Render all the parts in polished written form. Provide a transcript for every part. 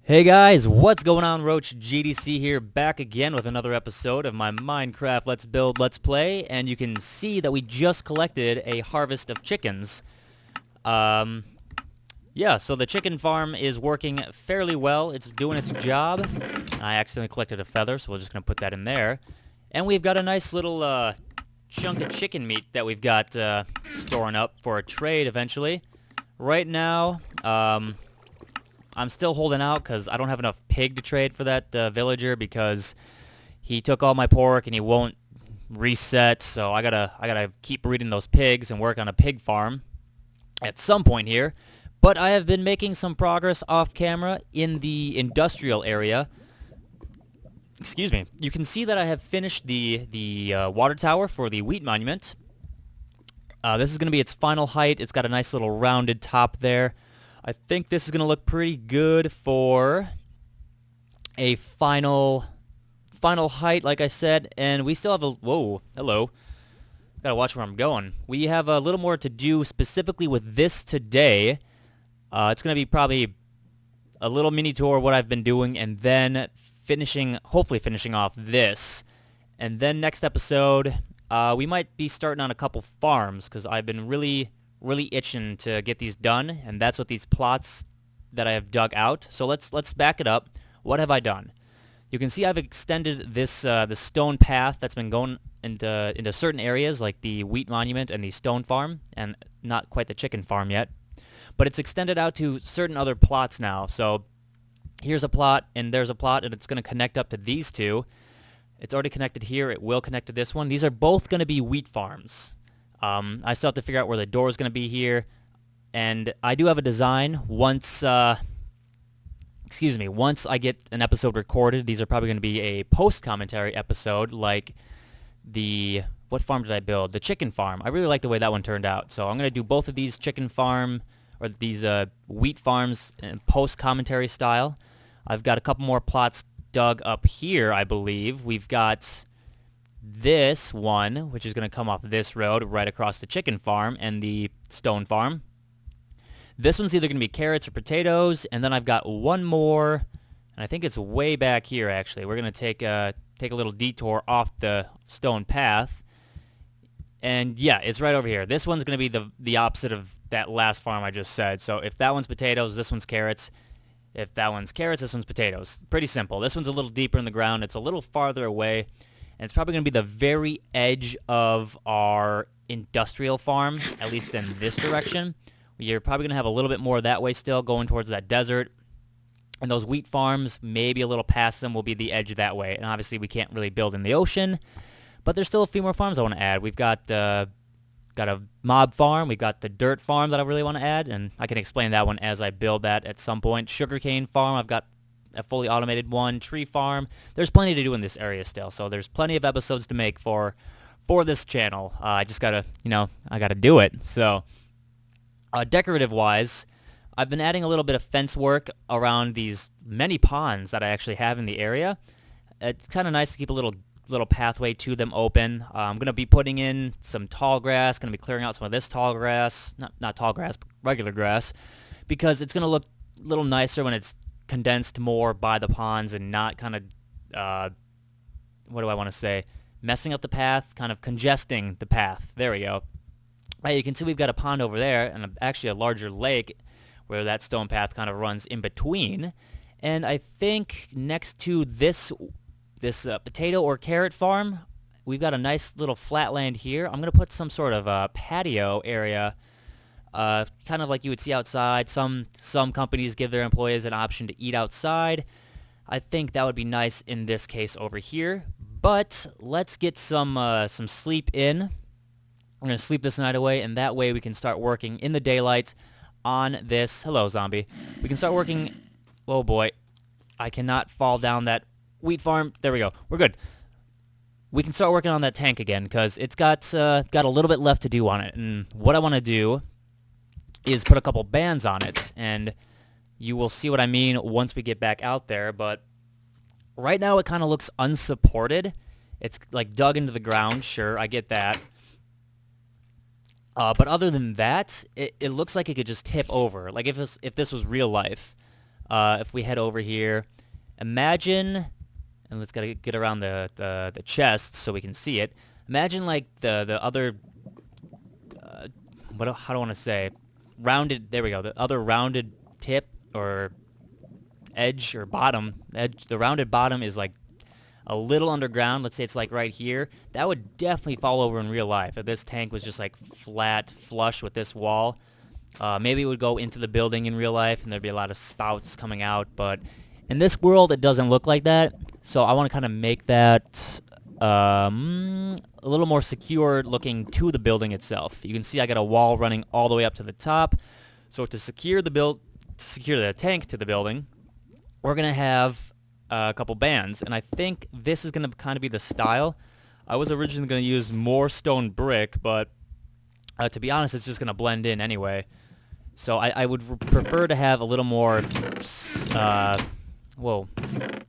Hey guys, what's going on? RoachGdC here, back again with another episode of my Minecraft Let's Build, Let's Play, and you can see that we just collected a harvest of chickens. Yeah, so the chicken farm is working fairly well. It's doing its job. I accidentally collected a feather, so we're just going to put that in there. And we've got a nice little chunk of chicken meat that we've got storing up for a trade eventually. Right now, I'm still holding out because I don't have enough pig to trade for that villager because he took all my pork and he won't reset. So I gotta keep breeding those pigs and work on a pig farm at some point here. But I have been making some progress off camera in the industrial area. Excuse me. You can see that I have finished the water tower for the wheat monument. This is going to be its final height. It's got a nice little rounded top there. I think this is going to look pretty good for a final height, like I said. And we still have a... Whoa, hello. Gotta watch where I'm going. We have a little more to do specifically with this today. It's going to be probably a little mini tour of what I've been doing, and then hopefully finishing off this. And then next episode, we might be starting on a couple farms, because I've been really itching to get these done, and that's what these plots that I have dug out. So let's back it up. What have I done? You can see I've extended this the stone path that's been going into certain areas like the wheat monument and the stone farm, and not quite the chicken farm yet, but it's extended out to certain other plots now. So here's a plot and there's a plot, and it's going to connect up to these two. It's already connected here. It will connect to this one. These are both going to be wheat farms. I still have to figure out where the door is going to be here, and I do have a design. Once I get an episode recorded, these are probably going to be a post-commentary episode, like what farm did I build? The chicken farm. I really like the way that one turned out, so I'm going to do both of these chicken farm, or these wheat farms in post-commentary style. I've got a couple more plots dug up here, I believe. We've got this one, which is going to come off this road right across the chicken farm and the stone farm. This one's either going to be carrots or potatoes, and then I've got one more, and I think it's way back here, actually. We're going to take a little detour off the stone path, and yeah, it's right over here. This one's going to be the opposite of that last farm I just said. So if that one's potatoes, this one's carrots. If that one's carrots, this one's potatoes. Pretty simple. This one's a little deeper in the ground. It's a little farther away. And it's probably going to be the very edge of our industrial farm, at least in this direction. You're probably going to have a little bit more that way still, going towards that desert. And those wheat farms, maybe a little past them, will be the edge that way. And obviously we can't really build in the ocean, but there's still a few more farms I want to add. We've got a mob farm. We've got the dirt farm that I really want to add, and I can explain that one as I build that at some point. Sugarcane farm, I've got a fully automated one. Tree farm. There's plenty to do in this area still, so there's plenty of episodes to make for this channel. I just gotta, I gotta do it. So, decorative wise, I've been adding a little bit of fence work around these many ponds that I actually have in the area. It's kind of nice to keep a little pathway to them open. I'm gonna be putting in some tall grass. Gonna be clearing out some of this tall grass, not tall grass, but regular grass, because it's gonna look a little nicer when it's condensed more by the ponds and not kind of, what do I want to say, messing up the path, kind of congesting the path. There we go. You can see we've got a pond over there, and actually a larger lake where that stone path kind of runs in between. And I think next to this potato or carrot farm, we've got a nice little flat land here. I'm going to put some sort of patio area, kind of like you would see outside. Some companies give their employees an option to eat outside. I think that would be nice in this case over here. But let's get some sleep in. I'm going to sleep this night away, and that way we can start working in the daylight on this. Hello, zombie. We can start working... Oh, boy. I cannot fall down that wheat farm. There we go. We're good. We can start working on that tank again, because it's got a little bit left to do on it. And what I want to do is put a couple bands on it, and you will see what I mean once we get back out there. But right now it kind of looks unsupported. It's like dug into the ground. Sure, I get that. But other than that, it looks like it could just tip over. Like if this was real life. If we head over here, imagine, and let's gotta get around the chest so we can see it. Imagine like the other, how do I want to say, rounded. There we go. The other rounded tip or edge or bottom. The rounded bottom is like a little underground. Let's say it's like right here. That would definitely fall over in real life if this tank was just like flat, flush with this wall. Maybe it would go into the building in real life, and there'd be a lot of spouts coming out. But in this world, it doesn't look like that. So I want to kind of make that a little more secure looking to the building itself. You can see I got a wall running all the way up to the top. So to secure the tank to the building, we're gonna have a couple bands, and I think this is gonna kind of be the style. I was originally gonna use more stone brick, but to be honest, it's just gonna blend in anyway. So I would prefer to have a little more. Whoa.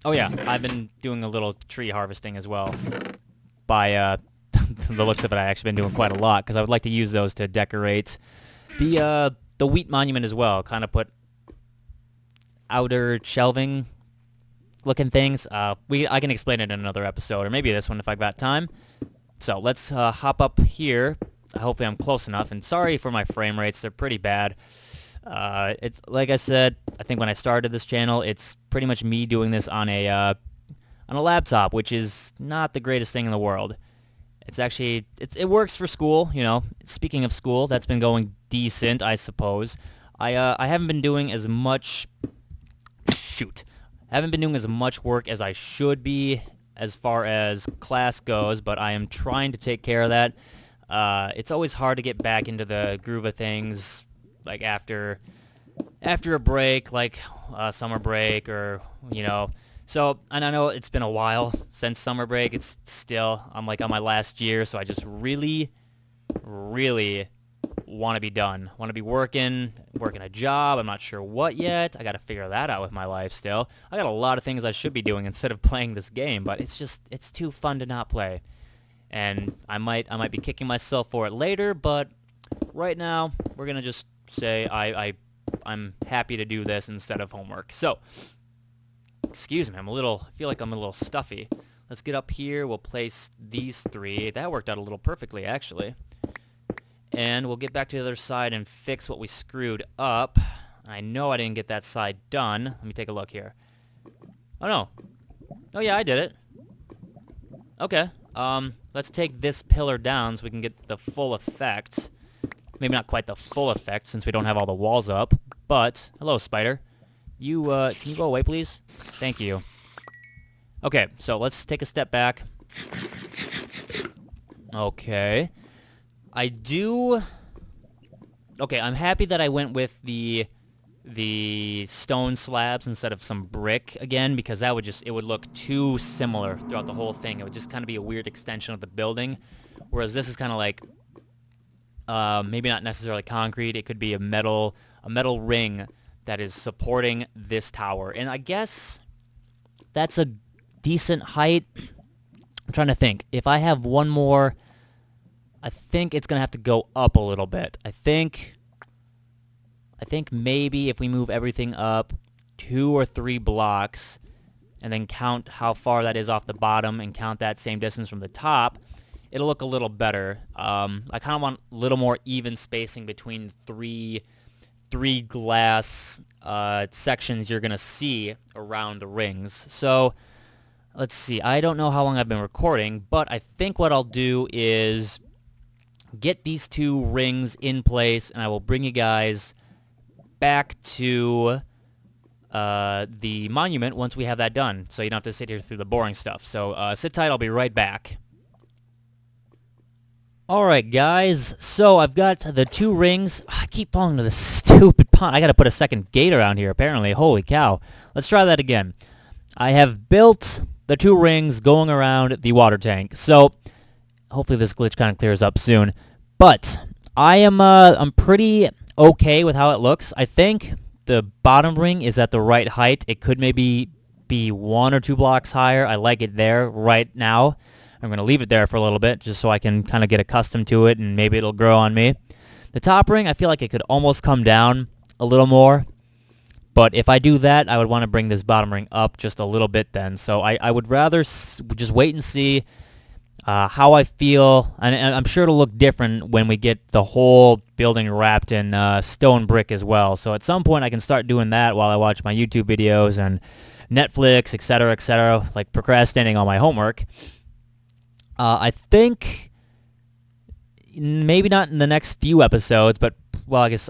Oh yeah, I've been doing a little tree harvesting as well. By the looks of it, I've actually been doing quite a lot because I would like to use those to decorate the wheat monument as well. Kind of put outer shelving looking things. I can explain it in another episode, or maybe this one if I've got time. So let's hop up here. Hopefully I'm close enough. And sorry for my frame rates; they're pretty bad. It's like I said, I think when I started this channel, it's pretty much me doing this on a laptop, which is not the greatest thing in the world. It's actually it works for school, you know. Speaking of school, that's been going decent, I suppose. I haven't been doing as much. I haven't been doing as much work as I should be as far as class goes, but I am trying to take care of that. It's always hard to get back into the groove of things, like after a break, like summer break, or you know. So, and I know it's been a while since summer break. It's still, I'm like on my last year, so I just really, really want to be done. Want to be working a job. I'm not sure what yet. I got to figure that out with my life still. I got a lot of things I should be doing instead of playing this game, but it's too fun to not play. And I might be kicking myself for it later, but right now we're gonna just say I'm happy to do this instead of homework. So, excuse me, I feel like I'm a little stuffy. Let's get up here. We'll place these three. That worked out a little perfectly, actually. And we'll get back to the other side and fix what we screwed up. I know I didn't get that side done. Let me take a look here. Oh, no. Oh, yeah, I did it. Okay. Let's take this pillar down so we can get the full effect. Maybe not quite the full effect since we don't have all the walls up. But, hello, spider. You, can you go away, please? Thank you. Okay, so let's take a step back. Okay. Okay, I'm happy that I went with the stone slabs instead of some brick again, because that it would look too similar throughout the whole thing. It would just kind of be a weird extension of the building, whereas this is kind of like maybe not necessarily concrete. It could be a metal ring that is supporting this tower, and I guess that's a decent height. I'm trying to think. If I have one more, I think it's gonna have to go up a little bit. I think maybe if we move everything up 2 or 3 blocks and then count how far that is off the bottom and count that same distance from the top, it'll look a little better. I kind of want a little more even spacing between three glass sections you're gonna see around the rings. So let's see. I don't know how long I've been recording, but I think what I'll do is get these 2 rings in place, and I will bring you guys back to the monument once we have that done, so you don't have to sit here through the boring stuff. So sit tight, I'll be right back. Alright guys, so I've got the 2 rings. I keep falling into this stupid pond. I gotta put a second gate around here apparently. Holy cow. Let's try that again. I have built the 2 rings going around the water tank. So hopefully this glitch kind of clears up soon. But I'm pretty okay with how it looks. I think the bottom ring is at the right height. It could maybe be 1 or 2 blocks higher. I like it there right now. I'm going to leave it there for a little bit just so I can kind of get accustomed to it and maybe it'll grow on me. The top ring, I feel like it could almost come down a little more. But if I do that, I would want to bring this bottom ring up just a little bit then. So I would rather just wait and see how I feel, and I'm sure it'll look different when we get the whole building wrapped in stone brick as well. So at some point I can start doing that while I watch my YouTube videos and Netflix, etc., like procrastinating on my homework. I think maybe not in the next few episodes, but well, I guess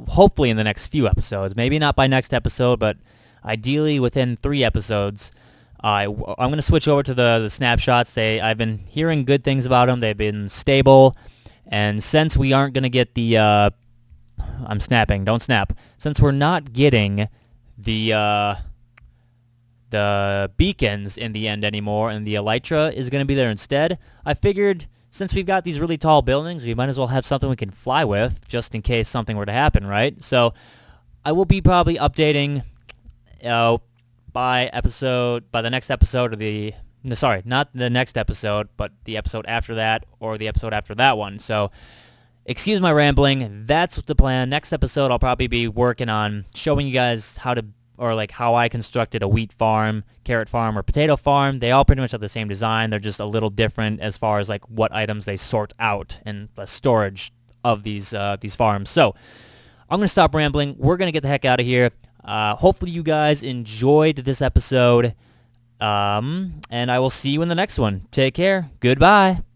hopefully in the next few episodes. Maybe not by next episode, but ideally within 3 episodes. I'm going to switch over to the snapshots. I've been hearing good things about them. They've been stable, and since we aren't going to get the I'm snapping. Don't snap. Since we're not getting the beacons in the end anymore, and the elytra is going to be there instead, I figured since we've got these really tall buildings, we might as well have something we can fly with, just in case something were to happen, right? So I will be probably updating by the next episode, not the next episode, but the episode after that, or the episode after that one. So excuse my rambling. That's the plan. Next episode, I'll probably be working on showing you guys how I constructed a wheat farm, carrot farm, or potato farm. They all pretty much have the same design. They're just a little different as far as like what items they sort out and the storage of these farms. So I'm going to stop rambling. We're going to get the heck out of here. Hopefully you guys enjoyed this episode, and I will see you in the next one. Take care. Goodbye.